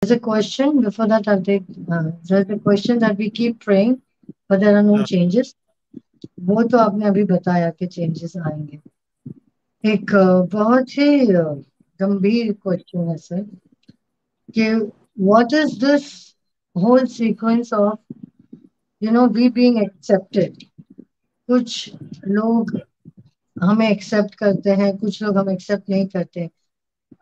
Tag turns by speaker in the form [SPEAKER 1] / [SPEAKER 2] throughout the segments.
[SPEAKER 1] there's a question before that. I'll take. There's a question that we keep praying, but there are no
[SPEAKER 2] हाँ,
[SPEAKER 1] changes. वो तो आपने अभी बताया कि changes आएंगे. एक बहुत ही गंभीर क्वेश्चन है सर कि what is this whole sequence of we being accepted. कुछ लोग हमें एक्सेप्ट करते हैं, कुछ लोग हमें एक्सेप्ट नहीं करते.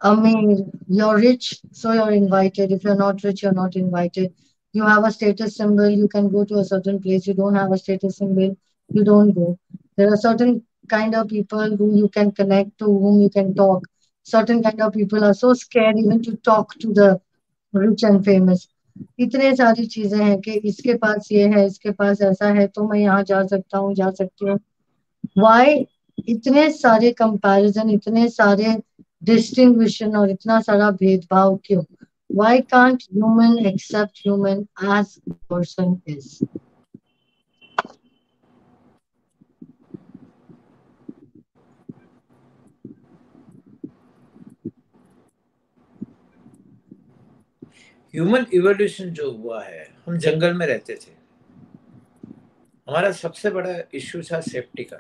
[SPEAKER 1] I mean, you're rich, so you're invited. If you're not rich, you're not invited. You have a status symbol, you can go to a certain place. You don't have a status symbol, you don't go. There are certain kind of people who you can connect to, whom you can talk. Certain kind of people are so scared even to talk to the rich and famous. इतने सारी चीजें हैं कि इसके पास ये है, इसके पास ऐसा है, तो मैं यहाँ जा सकता हूँ, जा सकती हूँ. Why इतने सारे कंपैरिजन, इतने सारे डिस्टिंग्विशन और इतना सारा भेदभाव क्यों? Why can't human accept human as the person is?
[SPEAKER 2] Human evolution जो हुआ है, हम जंगल में रहते थे, हमारा सबसे बड़ा इश्यू था सेफ्टी का.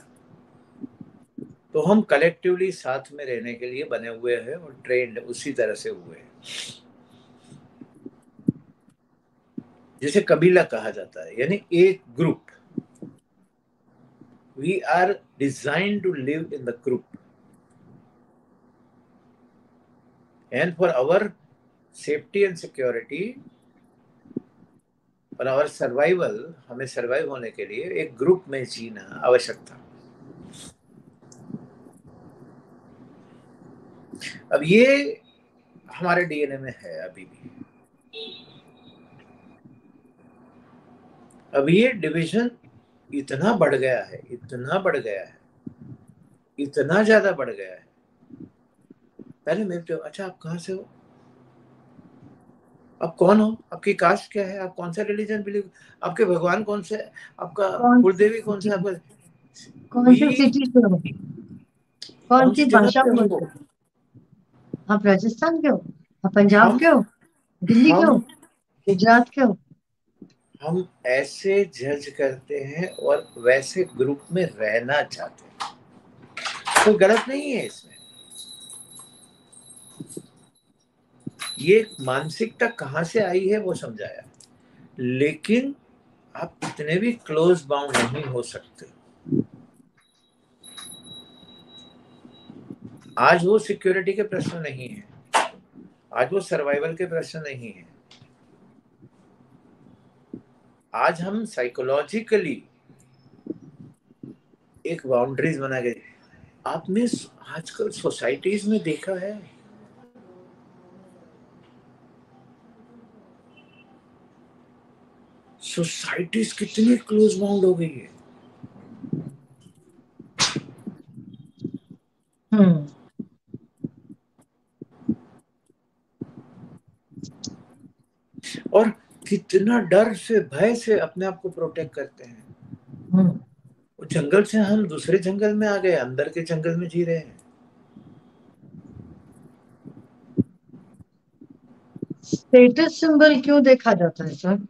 [SPEAKER 2] तो हम कलेक्टिवली साथ में रहने के लिए बने हुए हैं और ट्रेंड उसी तरह से हुए हैं. जिसे कबीला कहा जाता है, यानी एक group. We are designed to live in the group, and for our safety and security, for our survival, हमें सर्वाइव होने के लिए एक ग्रुप में जीना आवश्यक था. अब ये हमारे डीएनए में है अभी भी. अब ये डिवीजन इतना बढ़ गया है, इतना बढ़ गया है, इतना ज्यादा बढ़ गया है. पहले मैं तो, अच्छा आप कहाँ से हो, आप कौन हो, आपकी कास्ट क्या है, आप कौन सा रिलीजन बिलीव, आपके भगवान कौन से है, आपका
[SPEAKER 1] कौन
[SPEAKER 2] कुलदेवी कौन सा, आपका
[SPEAKER 1] कौन सी सिटी से हो, कौन
[SPEAKER 2] कौन
[SPEAKER 1] सी
[SPEAKER 2] सी जगह
[SPEAKER 1] भाषा
[SPEAKER 2] पे
[SPEAKER 1] बोलते
[SPEAKER 2] हो.
[SPEAKER 1] हो? आप राजस्थान के हो, आप पंजाब
[SPEAKER 2] हम
[SPEAKER 1] के हो, दिल्ली के हो,
[SPEAKER 2] हम
[SPEAKER 1] गुजरात के हो?
[SPEAKER 2] हम ऐसे जज करते हैं और वैसे ग्रुप में रहना चाहते हैं. कोई गलत नहीं है इसमें. ये मानसिकता कहाँ से आई है वो समझाया, लेकिन आप कितने भी क्लोज बाउंड नहीं हो सकते. आज वो सिक्योरिटी के प्रश्न नहीं है, आज वो सर्वाइवल के प्रश्न नहीं है. आज हम साइकोलॉजिकली एक बाउंड्रीज बना के, आपने आजकल सोसाइटीज में देखा है, सोसाइटीज कितनी क्लोज बाउंड हो गई है. और कितना डर से, भय से अपने आप को प्रोटेक्ट करते हैं. वो जंगल से हम दूसरे जंगल में आ गए, अंदर के जंगल में जी रहे हैं.
[SPEAKER 1] स्टेटस सिंबल क्यों देखा जाता है सर?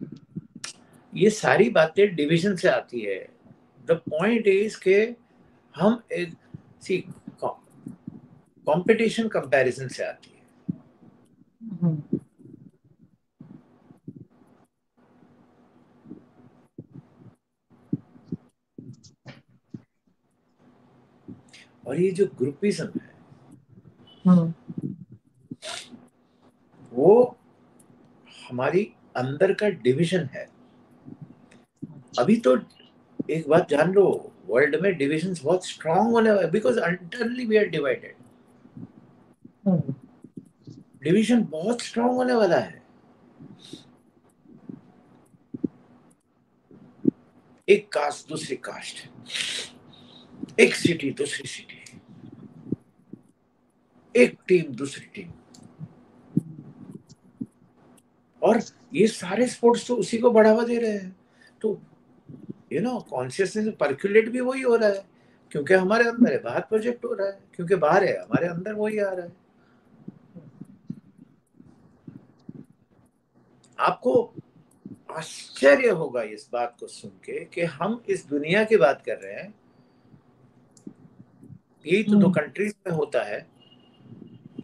[SPEAKER 2] ये सारी बातें डिवीजन से आती है. द पॉइंट इज के हम एक सी कंपटीशन कंपैरिजन से आती है. और ये जो ग्रुपिज्म है, वो हमारी अंदर का डिवीजन है. अभी तो एक बात जान लो, वर्ल्ड में डिविजन बहुत स्ट्रांग होने वाले, because internally we are divided. Division बहुत स्ट्रांग होने वाला है. एक कास्ट दूसरी कास्ट, एक सिटी दूसरी सिटी, एक टीम दूसरी टीम. और ये सारे स्पोर्ट्स तो उसी को बढ़ावा दे रहे हैं. तो कॉन्शियसनेस पर्कुलेट भी वही हो रहा है, क्योंकि हमारे अंदर है, बाहर प्रोजेक्ट हो रहा है, क्योंकि बाहर है, हमारे अंदर वही आ रहा है. आपको आश्चर्य होगा इस बात को सुन के कि हम इस दुनिया की बात कर रहे हैं, यही तो दो कंट्रीज में होता है।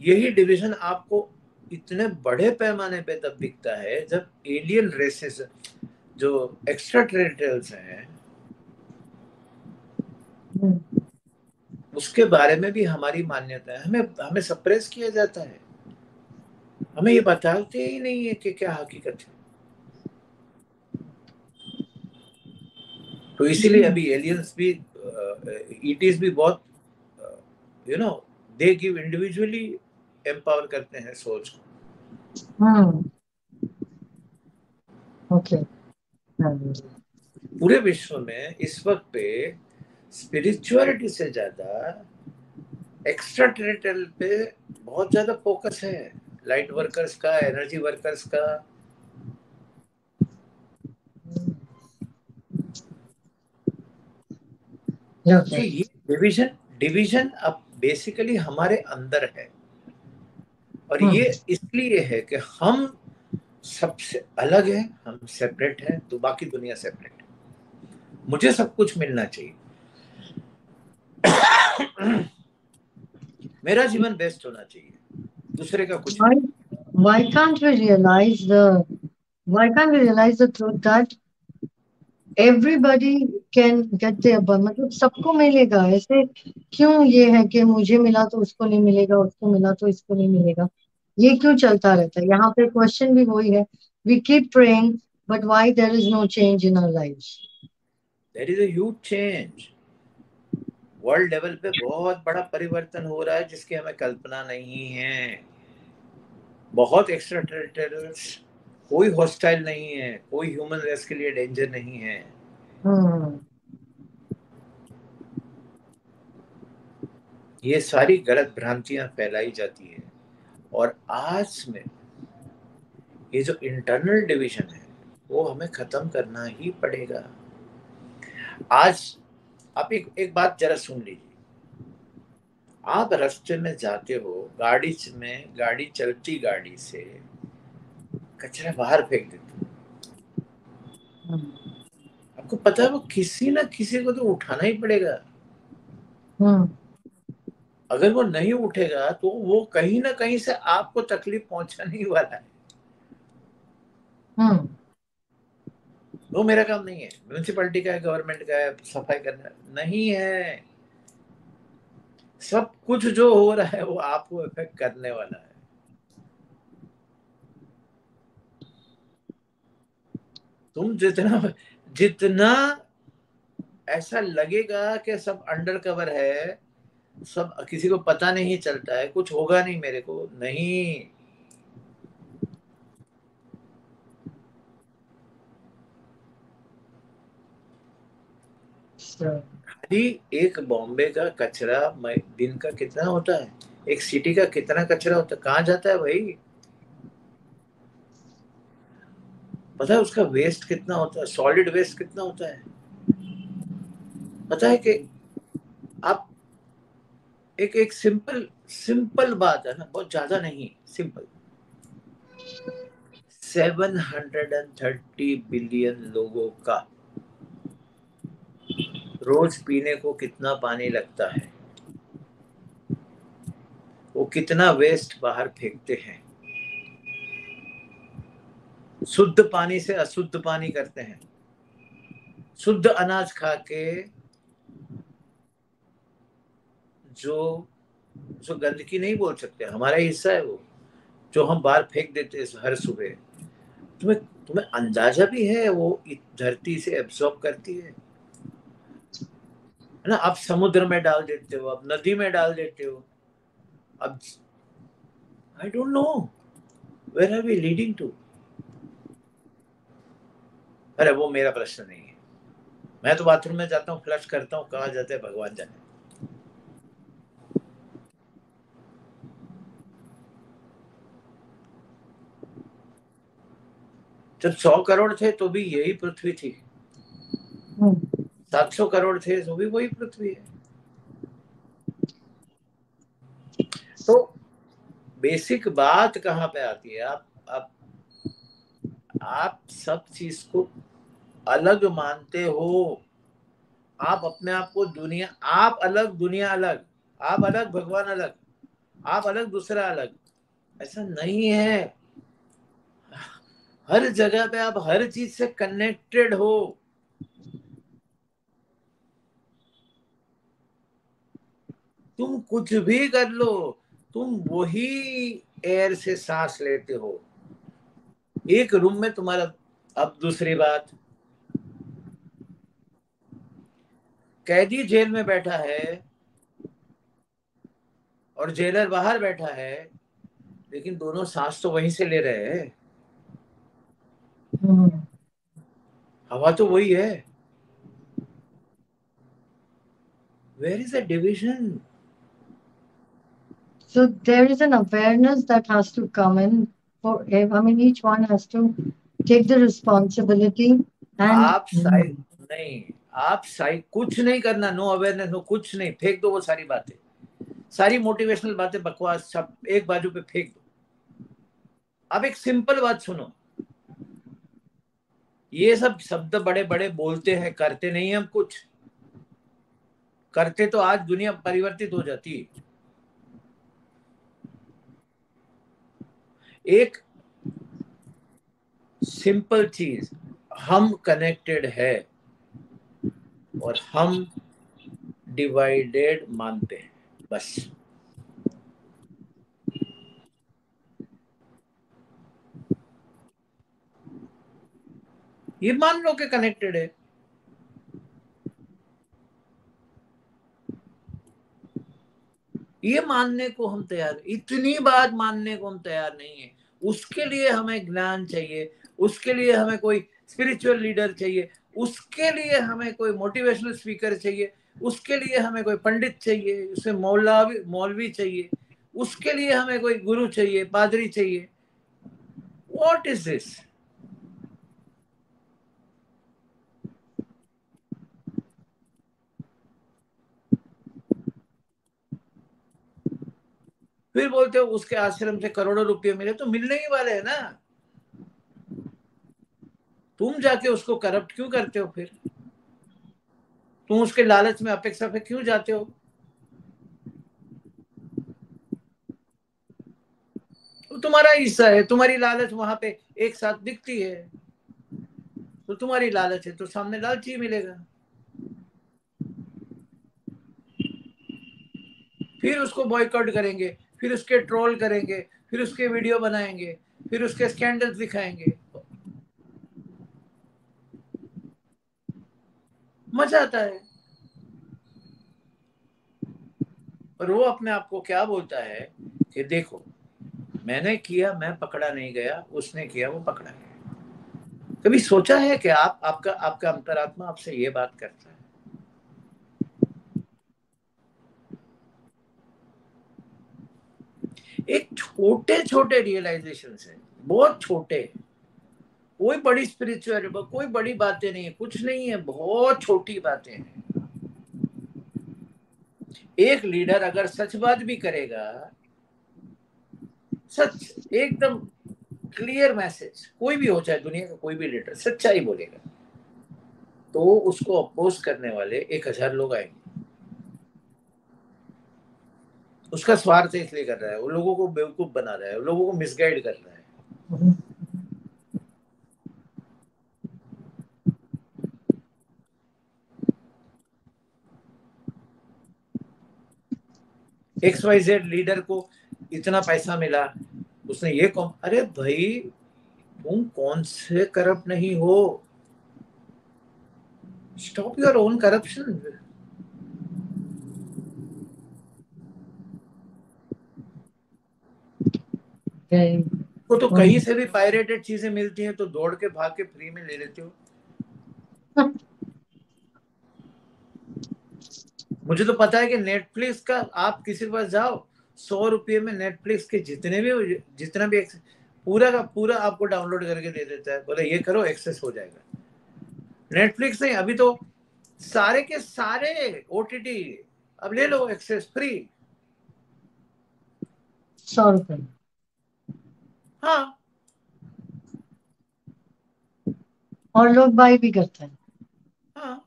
[SPEAKER 2] यही डिवीजन आपको इतने बड़े पैमाने पे तब दिखता है जब एलियन रेसेस, जो एक्स्ट्रा टेरिटरियल्स हैं, उसके बारे में भी हमारी मान्यता है। हमें हमें सप्रेस किया जाता है, हमें ये बताते ही नहीं है कि क्या हकीकत है। तो इसीलिए अभी एलियंस भी, ईटीज भी बहुत, you know, they give individually empower करते हैं सोच को।
[SPEAKER 1] ओके।
[SPEAKER 2] पूरे विश्व में इस वक्त पे स्पिरिचुअलिटी से ज्यादा एक्स्ट्रा टेरिटोरियल पे बहुत ज्यादा फोकस है, लाइट वर्कर्स का, एनर्जी वर्कर्स का। ये डिवीजन डिवीजन अब बेसिकली हमारे अंदर है, और ये इसलिए है कि हम सबसे अलग है, हम सेपरेट है, तो बाकी दुनिया सेपरेट है। मुझे सब कुछ मिलना चाहिए, मेरा जीवन बेस्ट होना चाहिए, दूसरे का कुछ नहीं।
[SPEAKER 1] Why can't we realize the truth that everybody can get their मतलब सबको मिलेगा? ऐसे क्यों ये है कि मुझे मिला तो उसको नहीं मिलेगा, उसको मिला तो इसको नहीं मिलेगा? ये क्यों चलता रहता है? यहाँ पे क्वेश्चन भी वही है। We keep praying, but why there is no change in our lives?
[SPEAKER 2] There is a huge change. World level पे बहुत बड़ा परिवर्तन हो रहा है जिसकी हमें कल्पना नहीं है। बहुत एक्स्ट्रा टेरिटोरियल्स, कोई हॉस्टाइल नहीं है, कोई ह्यूमन रेस के लिए डेंजर नहीं है। ये सारी गलत भ्रांतियां फैलाई जाती है, और आज में ये जो इंटरनल डिवीजन है वो हमें खत्म करना ही पड़ेगा। आज आप एक बात जरा सुन लीजिए। आप रास्ते में जाते हो, गाड़ी चलती गाड़ी से कचरा बाहर फेंक देते हो, आपको पता है वो किसी ना किसी को तो उठाना ही पड़ेगा। अगर वो नहीं उठेगा तो वो कहीं ना कहीं से आपको तकलीफ पहुंचाने ही वाला है। वो मेरा काम नहीं है, म्यूनिसिपैलिटी का है, गवर्नमेंट का है सफाई करना, नहीं है। सब कुछ जो हो रहा है वो आपको इफेक्ट करने वाला है। तुम जितना जितना ऐसा लगेगा कि सब अंडर कवर है, सब किसी को पता नहीं चलता है, कुछ होगा नहीं मेरे को, नहीं। खाली एक बॉम्बे का कचरा दिन का कितना होता है, एक सिटी का कितना कचरा होता है, कहाँ जाता है भाई? पता है उसका वेस्ट कितना होता है, सॉलिड वेस्ट कितना होता है? पता है कि आप एक एक सिंपल सिंपल बात है ना, बहुत ज्यादा नहीं, सिंपल। 730 बिलियन लोगों का रोज पीने को कितना पानी लगता है, वो कितना वेस्ट बाहर फेंकते हैं। शुद्ध पानी से अशुद्ध पानी करते हैं, शुद्ध अनाज खा के जो जो गंदगी नहीं बोल सकते, हमारा हिस्सा है वो, जो हम बाहर फेंक देते हैं हर सुबह। तुम्हें तुम्हें अंदाजा भी है वो धरती से एब्सॉर्ब करती है ना? आप समुद्र में डाल देते हो, आप नदी में डाल देते हो। अब I don't know where are we leading to. अरे वो मेरा प्रश्न नहीं है, मैं तो बाथरूम में जाता हूँ, फ्लश करता हूँ, कहाँ जाते हैं भगवान जाने। जब 100 करोड़ थे तो भी यही पृथ्वी थी, 700 करोड़ थे तो भी वही पृथ्वी है। तो बेसिक बात कहाँ पे आती है? आप आप सब चीज को अलग मानते हो। आप अपने आप को दुनिया, आप अलग दुनिया अलग, आप अलग भगवान अलग, आप अलग दूसरा अलग, ऐसा नहीं है। हर जगह पे आप हर चीज से कनेक्टेड हो। तुम कुछ भी कर लो, तुम वही एयर से सांस लेते हो एक रूम में तुम्हारा। अब दूसरी बात, कैदी जेल में बैठा है और जेलर बाहर बैठा है, लेकिन दोनों सांस तो वहीं से ले रहे हैं,
[SPEAKER 1] Hmm.
[SPEAKER 2] हवा तो वही है। Where is the division?
[SPEAKER 1] So there is an awareness that has to come in for, I mean, each one has to take the responsibility and
[SPEAKER 2] आप साइ नहीं, आप साइ कुछ नहीं करना, नो अवेयरनेस, नो कुछ नहीं, फेंक दो वो सारी बातें, सारी मोटिवेशनल बातें बकवास सब एक बाजू पे फेंक दो। अब एक सिंपल बात सुनो, ये सब शब्द बड़े बड़े बोलते हैं, करते नहीं हम कुछ। करते तो आज दुनिया परिवर्तित हो जाती। एक सिंपल चीज, हम कनेक्टेड है और हम डिवाइडेड मानते हैं, बस। ये मान लो कि कनेक्टेड है। ये मानने को हम तैयार, इतनी बात मानने को हम तैयार नहीं है। उसके लिए हमें ज्ञान चाहिए, उसके लिए हमें कोई स्पिरिचुअल लीडर चाहिए, उसके लिए हमें कोई मोटिवेशनल स्पीकर चाहिए, उसके लिए हमें कोई पंडित चाहिए, उसे मौलवी मौलवी चाहिए, उसके लिए हमें कोई गुरु चाहिए, पादरी चाहिए। What is this? फिर बोलते हो उसके आश्रम से करोड़ों रुपए मिले, तो मिलने ही वाले हैं ना। तुम जाके उसको करप्ट क्यों करते हो? फिर तुम उसके लालच में, अपेक्षा पे क्यों जाते हो? तो तुम्हारा हिस्सा है, तुम्हारी लालच वहां पे एक साथ दिखती है, तो तुम्हारी लालच है तो सामने लालची मिलेगा। फिर उसको बॉयकॉट करेंगे, फिर उसके ट्रोल करेंगे, फिर उसके वीडियो बनाएंगे, फिर उसके स्कैंडल्स दिखाएंगे, मजा आता है। और वो अपने आप को क्या बोलता है कि देखो, मैंने किया, मैं पकड़ा नहीं गया, उसने किया, वो पकड़ा गया। कभी सोचा है कि आपका आपका अंतरात्मा आपसे ये बात करता है? एक छोटे छोटे रियलाइजेशन है, बहुत छोटे, कोई बड़ी स्पिरिचुअल, कोई बड़ी बातें नहीं है, कुछ नहीं है, बहुत छोटी बातें हैं। एक लीडर अगर सच बात भी करेगा, सच एकदम क्लियर मैसेज, कोई भी हो, चाहे दुनिया का कोई भी लीडर सच्चाई बोलेगा, तो उसको अपोज करने वाले 1,000 लोग आएंगे। उसका स्वार्थ इसलिए कर रहा है, वो लोगों को बेवकूफ बना रहा है, वो लोगों को मिसगाइड कर रहा है। XYZ लीडर को इतना पैसा मिला, उसने ये कौन, अरे भाई तुम कौन से करप्ट नहीं हो? Stop your own corruption.
[SPEAKER 1] very
[SPEAKER 2] वो तो कहीं
[SPEAKER 1] wonderful.
[SPEAKER 2] से भी पायरेटेड चीजें मिलती हैं तो दौड़ के भाग के फ्री में ले लेते हो। मुझे तो पता है कि नेटफ्लिक्स का, आप किसी के पास जाओ, 100 रुपये में नेटफ्लिक्स के जितना भी पूरा का पूरा आपको डाउनलोड करके दे देता है, बोले ये करो, एक्सेस हो जाएगा। नेटफ्लिक्स नहीं, अभी तो सारे के सारे OTT अब ले लो, एक्सेस फ्री।
[SPEAKER 1] 100 रुपए.
[SPEAKER 2] हाँ,
[SPEAKER 1] और लोग बाय भी करते हैं।
[SPEAKER 2] हाँ,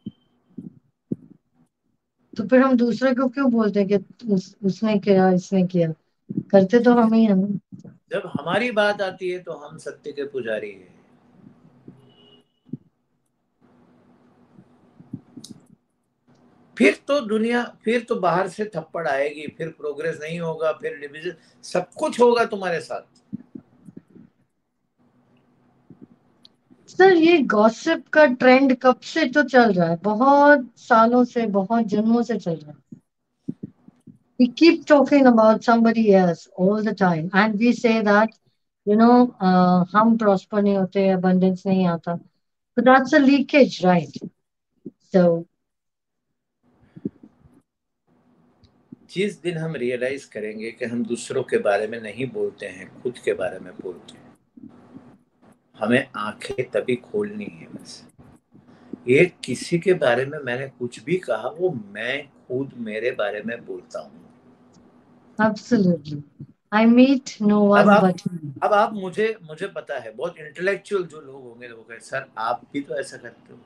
[SPEAKER 1] तो फिर हम दूसरे को क्यों बोलते हैं कि उसने किया, इसने किया? करते तो हम ही हैं ना।
[SPEAKER 2] जब हमारी बात आती है तो हम सत्य के पुजारी हैं। फिर तो बाहर से थप्पड़ आएगी, फिर प्रोग्रेस नहीं होगा, फिर डिविजन, सब कुछ होगा तुम्हारे साथ।
[SPEAKER 1] सर ये गॉसिप का ट्रेंड कब से तो चल रहा है, बहुत सालों से, बहुत जन्मों से चल रहा है। We keep talking about somebody else all the time and we say that, हम prosper नहीं होते, abundance नहीं आता. But that's a leakage, right? So,
[SPEAKER 2] जिस दिन हम रियलाइज करेंगे कि हम दूसरों के बारे में नहीं बोलते हैं, खुद के बारे में बोलते हैं, हमें आंखें तभी खोलनी है बस। ये किसी के बारे में मैंने कुछ भी कहा, वो मैं खुद मेरे बारे में बोलता हूँ।
[SPEAKER 1] absolutely. I meet no
[SPEAKER 2] अब
[SPEAKER 1] one
[SPEAKER 2] आप
[SPEAKER 1] but you.
[SPEAKER 2] अब आप मुझे मुझे पता है, बहुत इंटेलेक्चुअल जो लोग होंगे वो कहे सर आप भी तो ऐसा करते हो।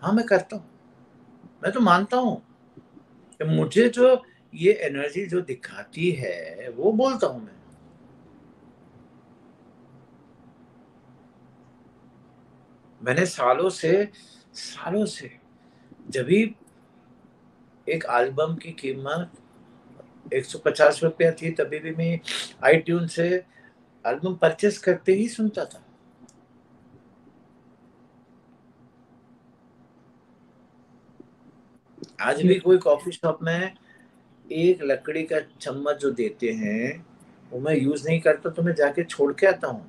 [SPEAKER 2] हाँ, मैं करता हूँ। मैं तो मानता हूँ कि मुझे जो ये एनर्जी जो दिखाती है वो बोलता हूँ मैं। मैंने सालों से जब भी एक एल्बम की कीमत 150 रुपया थी, तभी भी मैं आईट्यून से एल्बम परचेस करते ही सुनता था। आज भी कोई कॉफी शॉप में एक लकड़ी का चम्मच जो देते हैं वो मैं यूज नहीं करता, तो मैं जाके छोड़ के आता हूँ।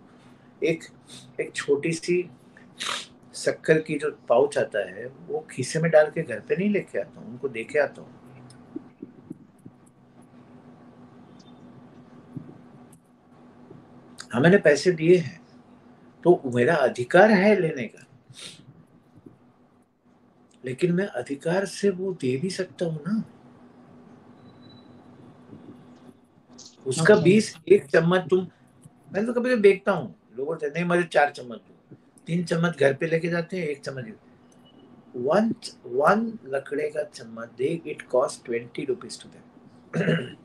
[SPEAKER 2] एक एक छोटी सी शक्कर की जो पाउच आता है वो खीसे में डाल के घर पे नहीं लेके आता हूँ, उनको दे के आता हूँ। हाँ, मैंने पैसे दिए हैं तो मेरा अधिकार है लेने का, लेकिन मैं अधिकार से वो दे भी सकता हूँ ना। उसका
[SPEAKER 1] Okay.
[SPEAKER 2] 20 एक चम्मच तुम, मैं तो कभी कभी देखता हूँ लोगों से, नहीं मुझे 4 चम्मच दो, 3 चम्मच घर पे लेके जाते हैं, 1 चम्मच वन वन लकड़े का चम्मच दे, it cost 20 rupees to them.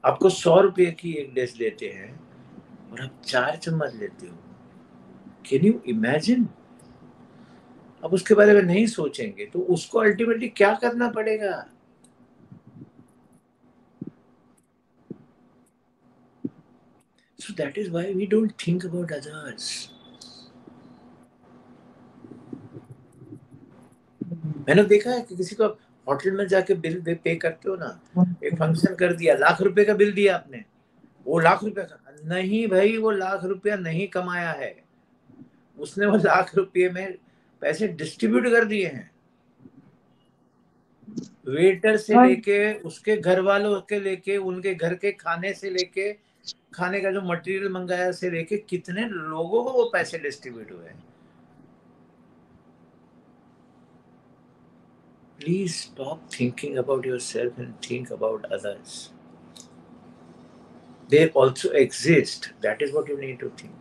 [SPEAKER 2] आपको 100 रुपए की एक डिश देते हैं और आप 4 चम्मच लेते हो। Can you imagine? अब उसके बारे में नहीं सोचेंगे तो उसको अल्टीमेटली क्या करना पड़ेगा। So that is why we don't think about others. मैंने देखा है कि किसी को होटल में जाके बिल पे करते हो ना, एक फंक्शन कर दिया, ₹1,00,000 का बिल दिया आपने, वो ₹1,00,000 का नहीं भाई, वो ₹1,00,000 नहीं कमाया है, उसने वो ₹1,00,000 में पैसे डिस्ट्रीब्यूट कर दिए हैं। वेटर से
[SPEAKER 1] और
[SPEAKER 2] लेके उसके घर वालों के लेके उनके घर के खाने से लेके खाने का जो मटेरियल मंगाया से लेके कितने लोगों को वो पैसे डिस्ट्रीब्यूट हुए हैं। Please stop thinking about yourself and think about others. They also exist. That is what you need to think.